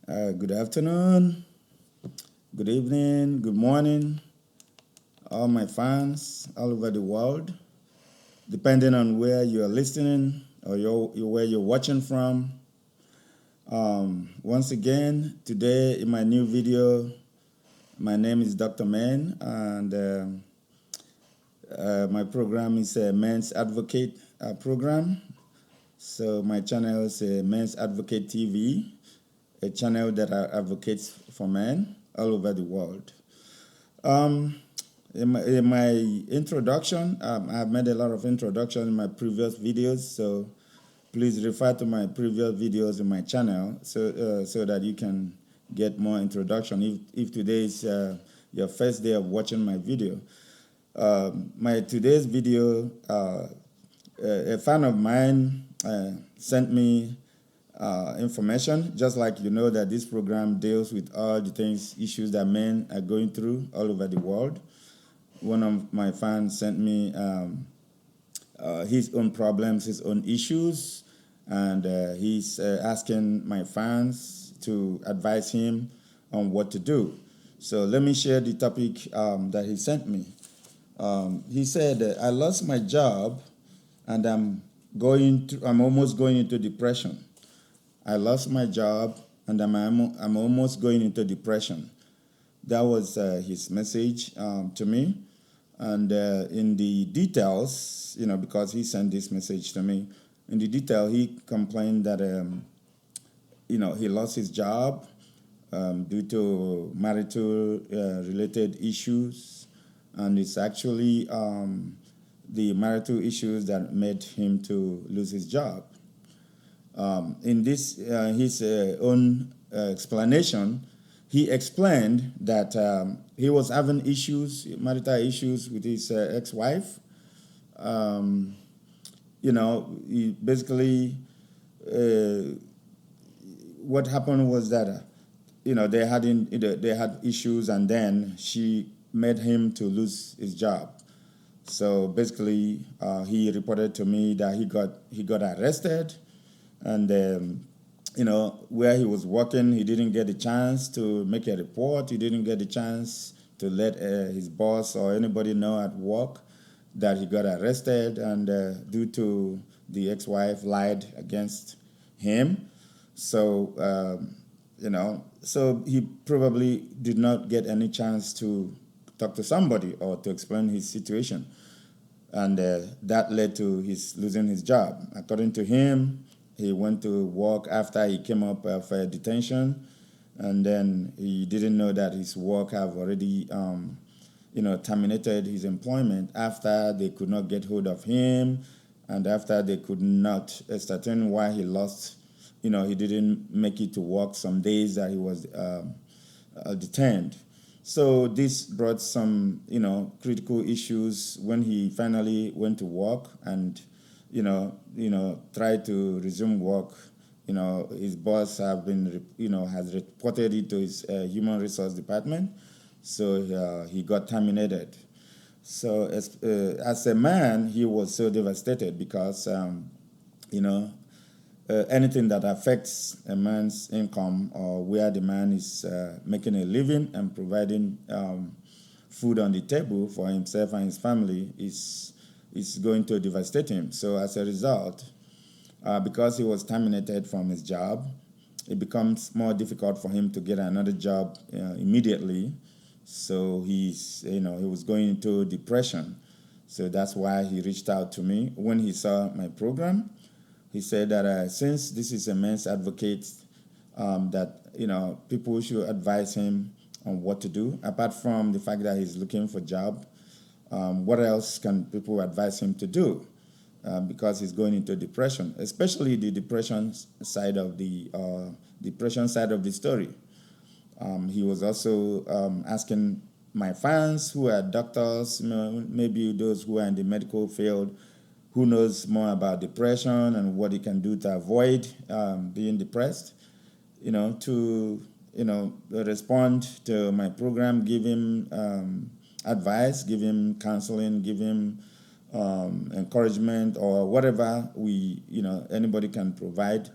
Good afternoon, good evening, good morning, all my fans all over the world, depending on where you are listening or where you're watching from. Once again, today in my new video, my name is Dr. Man, and my program is a Men's Advocate program. So my channel is Men's Advocate TV, a channel that advocates for men all over the world. In my introduction, I've made a lot of introduction in my previous videos, so please refer to my previous videos in my channel so that you can get more introduction. If today is your first day of watching my video, my today's video, a fan of mine sent me information, just like you know that this program deals with all the issues that men are going through all over the world. One of my fans sent me his own problems, his own issues, and he's asking my fans to advise him on what to do. So let me share the topic that he sent me. He said, "I lost my job, and I'm almost going into depression. I lost my job, and I'm almost going into depression." That was his message to me. And in the details, because he sent this message to me, in the detail, he complained that, he lost his job due to marital related issues. And it's actually the marital issues that made him to lose his job. In this, his own explanation, he explained that he was having marital issues with his ex-wife. He basically, what happened was that, they had issues, and then she made him to lose his job. So basically, he reported to me that he got arrested, and where he was working, he didn't get a chance to make a report. He didn't get a chance to let his boss or anybody know at work that he got arrested, and due to the ex-wife lied against him. So so he probably did not get any chance to talk to somebody or to explain his situation, and that led to his losing his job. According to him, he went to work after he came up for a detention, and then he didn't know that his work have already, terminated his employment after they could not get hold of him, and after they could not ascertain why he lost. He didn't make it to work some days that he was detained. So this brought some, critical issues when he finally went to work and tried to resume work. His boss has reported it to his human resource department, so he got terminated. So as a man, he was so devastated because anything that affects a man's income or where the man is making a living and providing food on the table for himself and his family is going to devastate him. So as a result, because he was terminated from his job, it becomes more difficult for him to get another job immediately. So he was going into depression. So that's why he reached out to me when he saw my program. He said that since this is a men's advocate, that people should advise him on what to do. Apart from the fact that he's looking for a job, what else can people advise him to do? Because he's going into depression, especially the depression side of the story. He was also asking my fans who are doctors, maybe those who are in the medical field, who knows more about depression and what he can do to avoid being depressed, to respond to my program, give him advice, give him counseling, give him encouragement, or whatever anybody can provide.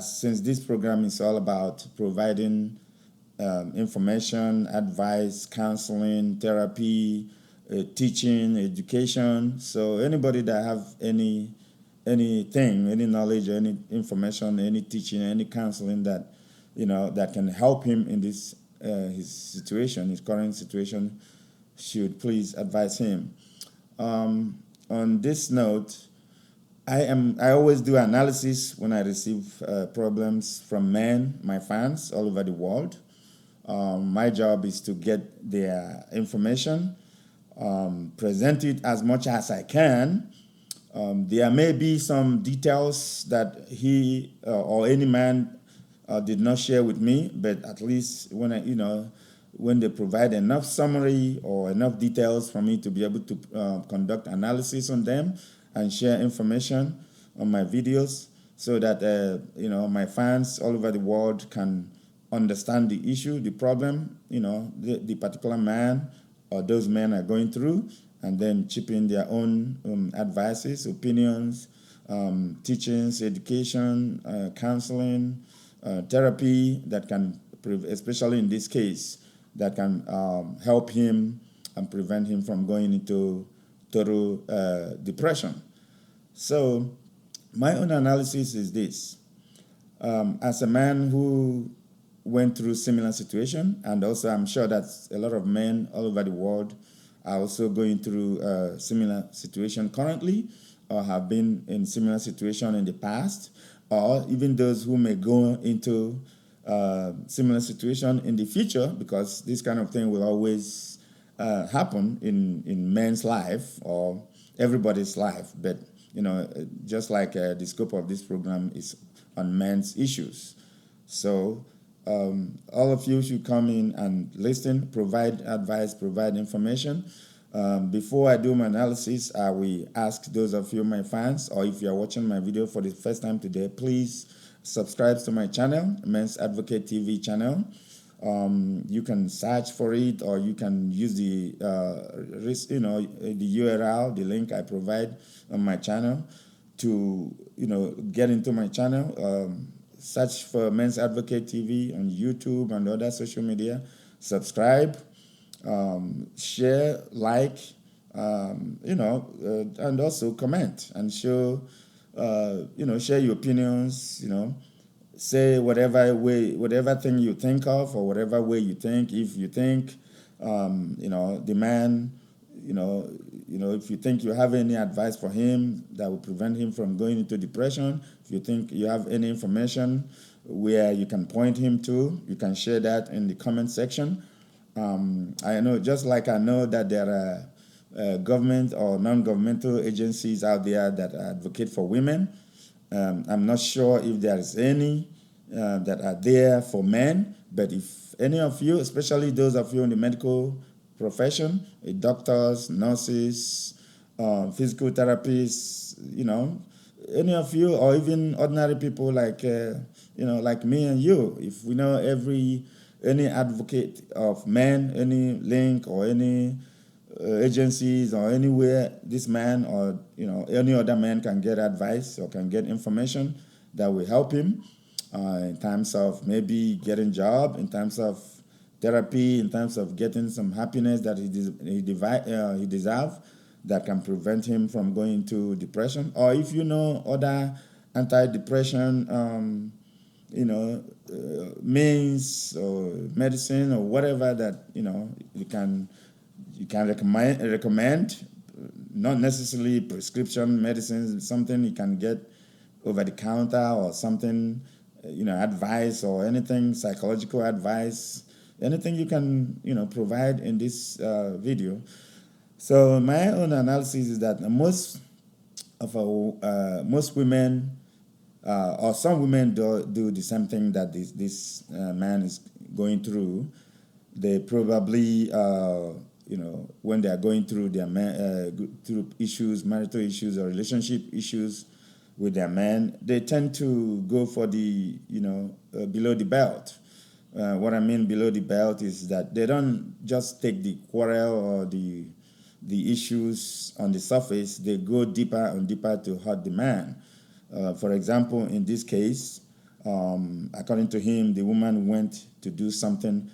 since this program is all about providing information, advice, counseling, therapy, teaching, education. So anybody that have anything, any knowledge, any information, any teaching, any counseling that that can help him in this his situation, his current situation, should please advise him. On this note, I always do analysis when I receive problems from men, my fans all over the world. My job is to get their information, present it as much as I can. There may be some details that he or any man did not share with me, but at least when they provide enough summary or enough details for me to be able to conduct analysis on them and share information on my videos, so that my fans all over the world can understand the issue, the problem, the particular man or those men are going through, and then chip in their own advices, opinions, teachings, education, counseling, therapy that can, especially in this case, that can help him and prevent him from going into total depression. So my own analysis is this. As a man who went through similar situation, and also I'm sure that a lot of men all over the world are also going through a similar situation currently, or have been in similar situation in the past, or even those who may go into similar situation in the future, because this kind of thing will always happen in men's life or everybody's life. But just like the scope of this program is on men's issues, so all of you should come in and listen, provide advice, provide information. Before I do my analysis, I will ask those of you, my fans, or if you are watching my video for the first time today, please subscribe to my channel, Men's Advocate TV channel. You can search for it, or you can use the URL, the link I provide on my channel to get into my channel. Search for Men's Advocate TV on YouTube and other social media. Subscribe, share, like, and also comment and show, share your opinions. Say whatever thing you think of, or whatever way you think. If you think, the man, if you think you have any advice for him that will prevent him from going into depression, if you think you have any information where you can point him to, you can share that in the comment section. I know, just like I know that there are government or non-governmental agencies out there that advocate for women. I'm not sure if there is any that are there for men, but if any of you, especially those of you in the medical profession, doctors, nurses, physical therapists, any of you, or even ordinary people like like me and you, if we know any advocate of men, any link or any agencies or anywhere this man or any other man can get advice or can get information that will help him in terms of maybe getting job, in terms of therapy, in terms of getting some happiness that he deserves, that can prevent him from going into depression. Or if other antidepressant means or medicine or whatever that you can recommend, not necessarily prescription medicines, something you can get over the counter, or something, advice or anything, psychological advice, anything you can provide in this video. So my own analysis is that most women, or some women, do the same thing that this man is going through. They probably when they are going through their through issues, marital issues or relationship issues with their man, they tend to go for the below the belt. What I mean below the belt is that they don't just take the quarrel or the issues on the surface. They go deeper and deeper to hurt the man. For example, in this case, According to him, the woman went to do something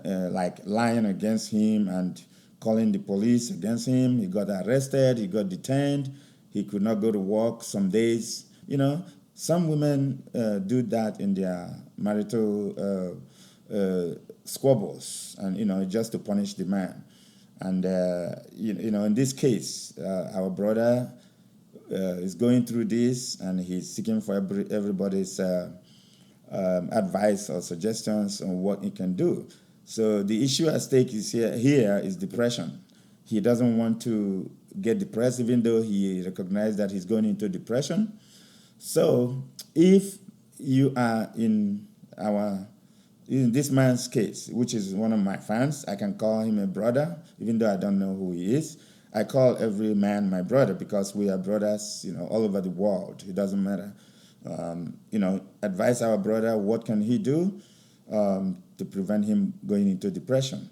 like lying against him and calling the police against him. He got arrested, he got detained, he could not go to work some days. Some women do that in their marital squabbles, and just to punish the man. And in this case, our brother is going through this, and he's seeking for everybody's advice or suggestions on what he can do. So the issue at stake is here is depression. He doesn't want to get depressed, even though he recognized that he's going into depression. So if you are in this man's case, which is one of my fans, I can call him a brother, even though I don't know who he is. I call every man my brother because we are brothers, all over the world. It doesn't matter. Advise our brother, what can he do to prevent him going into depression?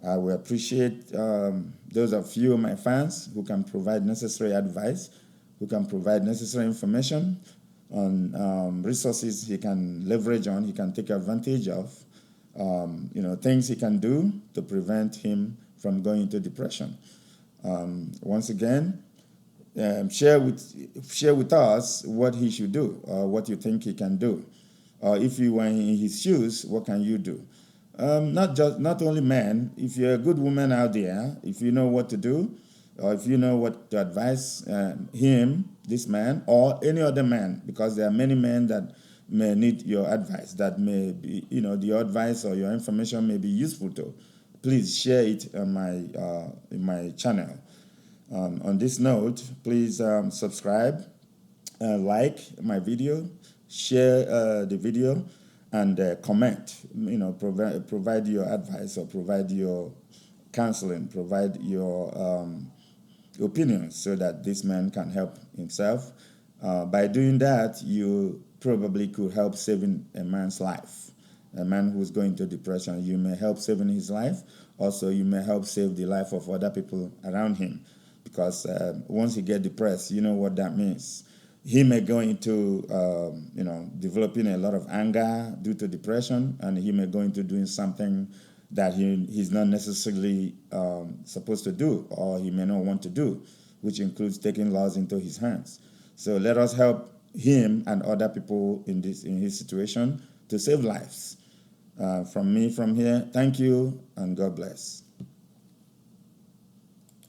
I will appreciate those of you, my fans, who can provide necessary advice, who can provide necessary information on resources he can leverage on, he can take advantage of, things he can do to prevent him from going into depression. Once again, share with us what he should do, or what you think he can do. If you were in his shoes, what can you do? Not only men. If you're a good woman out there, if you know what to do, or if you know what to advise him, this man, or any other man, because there are many men that may need your advice, that may be, your advice or your information may be useful to. Please share it on in my channel. On this note, please subscribe, like my video, share the video, and comment. Provide your advice, or provide your counseling, provide your opinions, so that this man can help himself. By doing that, you probably could help saving a man's life. A man who's going to depression, you may help saving his life. Also, you may help save the life of other people around him. Because once he gets depressed, you know what that means. He may go into, developing a lot of anger due to depression, and he may go into doing something that he's not necessarily supposed to do, or he may not want to do, which includes taking laws into his hands. So let us help him and other people in his situation to save lives. From me from here, thank you, and God bless.